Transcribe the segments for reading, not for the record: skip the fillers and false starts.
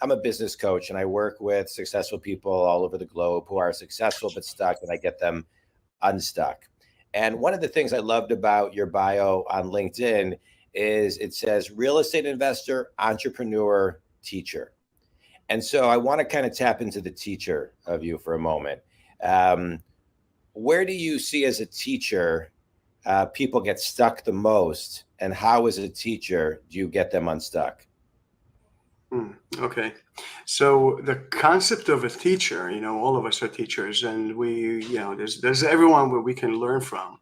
I'm a business coach, and I work with successful people all over the globe who are successful but stuck, and I get them unstuck. And one of the things I loved about your bio on LinkedIn is it says real estate investor, entrepreneur, teacher. And so I want to kind of tap into the teacher of you for a moment. Um, where do you see as a teacher people get stuck the most, and how, as a teacher, do you get them unstuck? Okay. So the concept of a teacher, all of us are teachers, and there's everyone where we can learn from.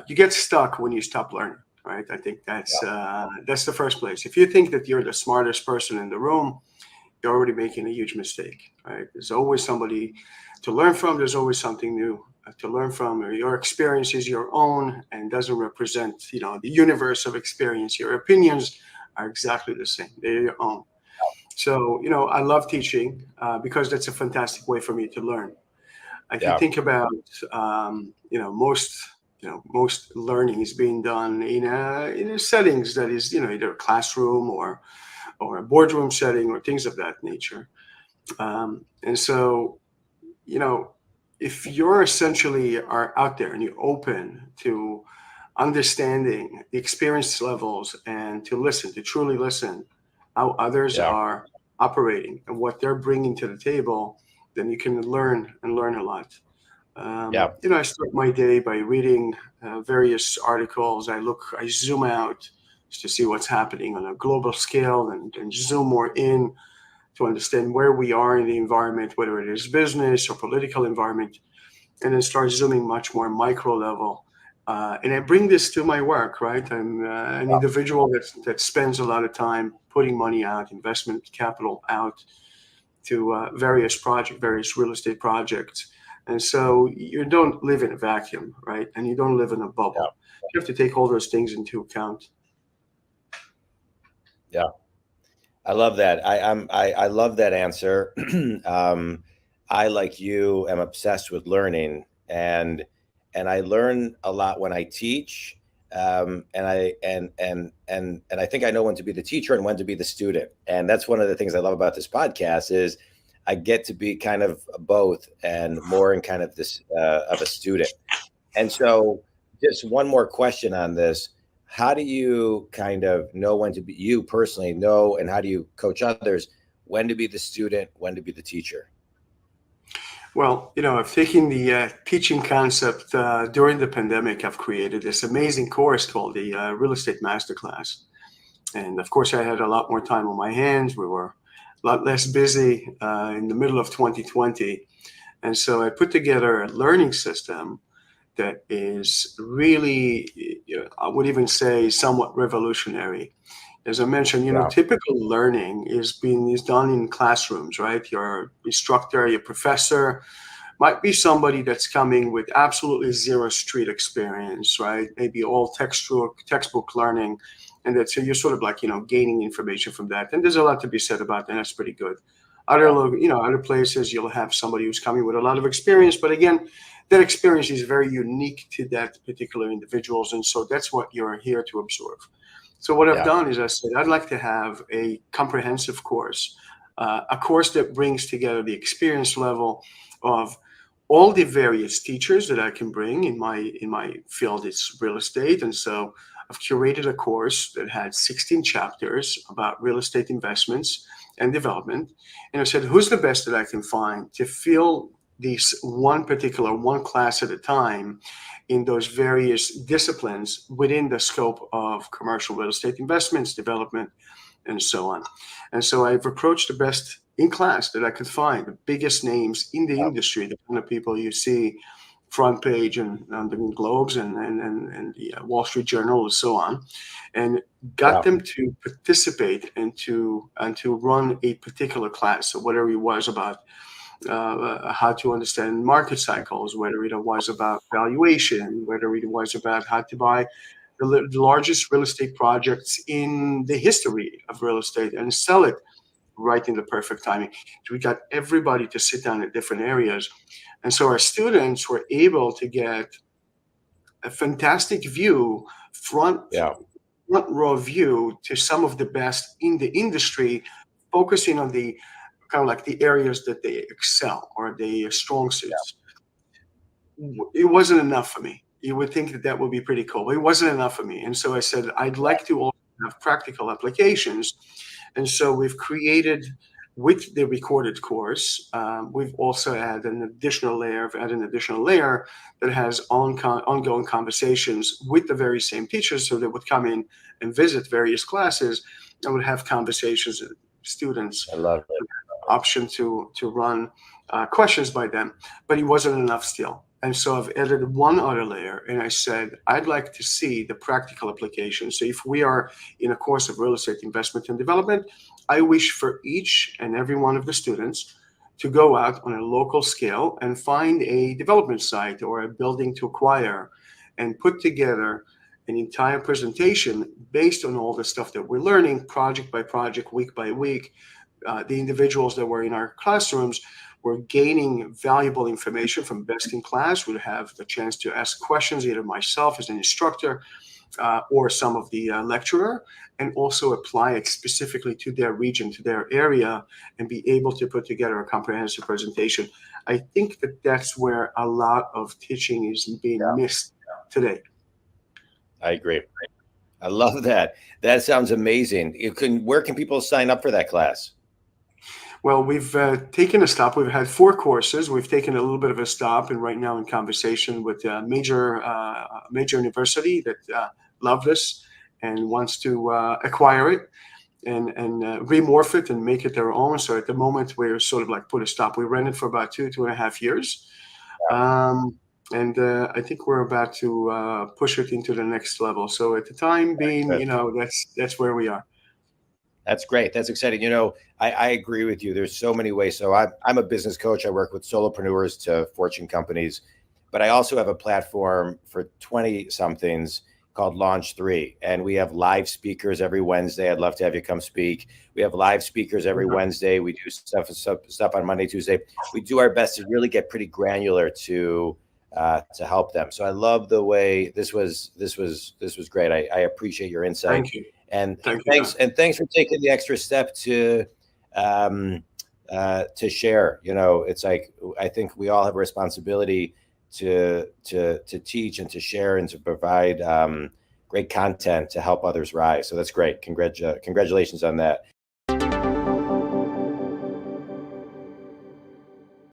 You get stuck when you stop learning, right? I think that's the first place. If you think that you're the smartest person in the room, you're already making a huge mistake, right? There's always somebody to learn from. There's always something new to learn from. Your experience is your own and doesn't represent, the universe of experience. Your opinions are exactly the same. They're your own. So, I love teaching because that's a fantastic way for me to learn. If you Yeah. think about, most learning is being done in a settings that is, either a classroom or a boardroom setting or things of that nature. And so, you know, if you're essentially are out there and you're open to understanding the experience levels and to listen, to truly listen how others Yeah. are operating and what they're bringing to the table, then you can learn and learn a lot. Yeah. I start my day by reading various articles. I zoom out just to see what's happening on a global scale and zoom more in to understand where we are in the environment, whether it is business or political environment, and then start zooming much more micro level. And I bring this to my work, right? I'm an individual that spends a lot of time putting money out, investment capital out to various real estate projects. And so you don't live in a vacuum, right? And you don't live in a Yeah. bubble. You have to take all those things into account. Yeah. I love that. I love that answer. um, I, like you, am obsessed with learning, and I learn a lot when I teach. And I think I know when to be the teacher and when to be the student. And that's one of the things I love about this podcast is I get to be kind of both and more in kind of this of a student. And so, just one more question on this. How do you kind of know when to be, you personally know, and how do you coach others when to be the student, when to be the teacher? Well, I've taken the teaching concept during the pandemic. I've created this amazing course called the Real Estate Masterclass. And of course, I had a lot more time on my hands. We were a lot less busy in the middle of 2020. And so I put together a learning system that is really, I would even say, somewhat revolutionary. As I mentioned, Yeah. typical learning is done in classrooms, right? Your instructor, your professor might be somebody that's coming with absolutely zero street experience, right? Maybe all textbook learning, and that so you're sort of like gaining information from that. And there's a lot to be said about that. That's pretty good. Yeah. Other places you'll have somebody who's coming with a lot of experience, but again, that experience is very unique to that particular individuals, and so that's what you're here to observe. So what I've Yeah. done is I said I'd like to have a comprehensive course, a course that brings together the experience level of all the various teachers that I can bring in my field. It's real estate, and so I've curated a course that had 16 chapters about real estate investments and development. And I said, who's the best that I can find to fill these one class at a time in those various disciplines within the scope of commercial real estate investments, development, and so on. And so I've approached the best in class that I could find, the biggest names in the Yeah. industry, the kind of people you see front page and on the Globes and the Wall Street Journal and so on, and got Yeah. them to participate and to run a particular class. So whatever it was about how to understand market cycles, whether it was about valuation, whether it was about how to buy the largest real estate projects in the history of real estate and sell it right in the perfect timing. So we got everybody to sit down in different areas. And so our students were able to get a fantastic view, front Yeah. front row view to some of the best in the industry focusing on the kind of like the areas that they excel or the strong suits. It wasn't enough for me. You would think that that would be pretty cool, but it wasn't enough for me. And so I said, I'd like to also have practical applications. And so we've created, with the recorded course, we've also added an additional layer, that has ongoing conversations with the very same teachers. So they would come in and visit various classes and would have conversations with students. I love it. Option to run questions by them, but it wasn't enough still. And so I've added one other layer, and I said, I'd like to see the practical application. So if we are in a course of real estate investment and development, I wish for each and every one of the students to go out on a local scale and find a development site or a building to acquire and put together an entire presentation based on all the stuff that we're learning, project by project, week by week. The individuals that were in our classrooms were gaining valuable information from best in class. We'd have the chance to ask questions, either myself as an instructor or some of the lecturer, and also apply it specifically to their region, to their area, and be able to put together a comprehensive presentation. I think that that's where a lot of teaching is being missed today. I agree. I love that. That sounds amazing. Where can people sign up for that class? Well, we've taken a stop. We've had 4 courses. We've taken a little bit of a stop, and right now in conversation with a major university that loved us and wants to acquire it and remorph it and make it their own. So at the moment, we're sort of like put a stop. We ran it for about 2.5 years. And I think we're about to push it into the next level. So at the time being, that's where we are. That's great. That's exciting. I agree with you. There's so many ways. So I'm a business coach. I work with solopreneurs to Fortune companies, but I also have a platform for 20 somethings called Launch 3. And we have live speakers every Wednesday. I'd love to have you come speak. We have live speakers every Wednesday. We do stuff on Monday, Tuesday. We do our best to really get pretty granular to help them. So I love the way this was great. I appreciate your insight. Thank you. And thanks for taking the extra step to share. It's like, I think we all have a responsibility to teach and to share and to provide great content to help others rise. So that's great. Congratulations on that.